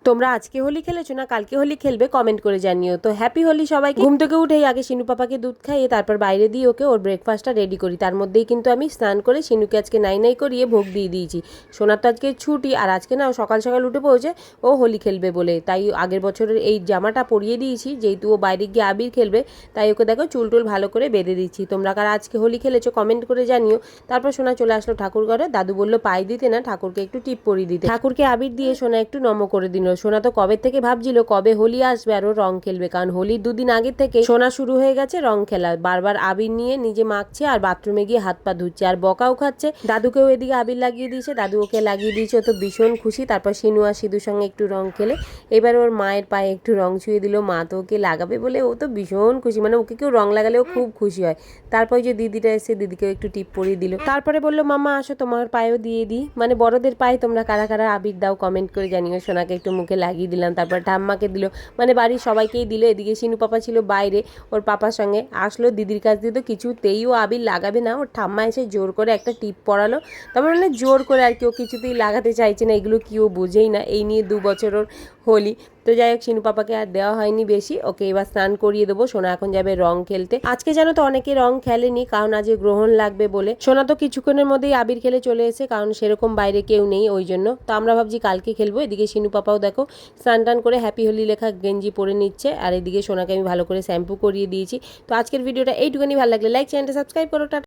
তোমরা আজকে হোলি খেলেছো না কালকে হোলি খেলবে কমেন্ট করে জানিও। তো হ্যাপি হোলি সবাইকে। ঘুম থেকে উঠেই আগে শিনু পাপাকে দুধ খাইয়ে তারপর বাইরে দিয়ে ওকে ওর ব্রেকফাস্টটা রেডি করি। তার মধ্যেই কিন্তু আমি স্নান করে শিনুকে আজকে নাই নাই করিয়ে ভোগ দিয়ে দিয়েছি। সোনার তো আজকে ছুটি, আর আজকে না সকাল সকাল উঠে পড়েছে ও হোলি খেলবে বলে, তাই আগের বছরের এই জামাটা পরিয়ে দিয়েছি, যেহেতু ও বাইরে গিয়ে আবির খেলবে তাই ওকে দেখো চুল টুল ভালো করে বেঁধে দিচ্ছি। তোমরা কারা আজকে হোলি খেলেছো কমেন্ট করে জানিও। তারপর সোনা চলে আসলো ঠাকুর ঘরে। দাদু বললো পায়ে দিতে না, ঠাকুরকে একটু টিপ পরিয়ে দিতে। ঠাকুরকে আবির দিয়ে সোনা একটু নম করে দিল। সোনা তো কবে থেকে ভাবছিল কবে হোলি আসবে আর ও রং খেলবে, কারণ হোলির দুদিন আগে থেকে সোনা শুরু হয়ে গেছে রং খেলা। বারবার আবির নিয়ে নিজে মাখছে আর বাথরুমে গিয়ে হাত পা ধুচ্ছে আর বকাও খাচ্ছে। দাদুকেও এদিকে আবির লাগিয়ে দিয়েছে, দাদু ওকে লাগিয়ে দিয়েছে, ও তো ভীষণ খুশি। তারপর শিনু আর সিধুর সঙ্গে একটু রং খেলে এবার ওর মায়ের পায়ে একটু রং ছুঁয়ে দিল। মা তো ওকে লাগাবে বলে ও তো ভীষণ খুশি, মানে ওকে কেউ রং লাগালেও খুব খুশি হয়। তারপর যে দিদিটা এসে দিদিকেও একটু টিপ পরিয়ে দিল। তারপরে বললো মামা আসো তোমার পায়েও দিয়ে দিই, মানে বড়দের পায়ে তোমরা কারা কারা আবির দাও কমেন্ট করে জানিও। সোনাকে একটু মুখে লাগিয়ে দিলাম, তারপর ঠাম্মাকে দিল, মানে বাড়ির সবাইকেই দিল। এদিকে শিনু পাপা ছিল বাইরে, ওর পাপার সঙ্গে আসলো দিদির কাছ দিয়ে, তো কিছুতেই ও আবির লাগাবে না। ওর ঠাম্মা এসে জোর করে একটা টিপ পরালো, তারপর মানে জোর করে আর কি, ও কিছুতেই লাগাতে চাইছে না। এগুলো কি ও বোঝেই না। এই নিয়ে 2 বছর ওর হোলি। তো যাই হোক শিনু পাপাকে আর দেওয়া হয়নি বেশি, ওকে এবার স্নান করিয়ে দেবো। সোনা এখন যাবে রং খেলতে। আজকে জানো তো অনেকে রং খেলেনি, কারণ আজ গ্রহণ লাগবে বলে। সোনা তো কিছুক্ষণের মধ্যেই আবির খেলে চলে এসে, কারণ সেরকম বাইরে কেউ নেই ওই জন্য। তো আমরা ভাবছি কালকে খেলবো। এদিকে শিনু পাপাও দেখো স্নান টান করে হ্যাপি হোলি লেখা গেঞ্জি পরে নিচ্ছে, আর এদিকে সোনাকে আমি ভালো করে শ্যাম্পু করিয়ে দিয়েছি। তো আজকের ভিডিওটা এইটুকুনি, ভালো লাগলে লাইক চ্যানেলটা সাবস্ক্রাইব করো।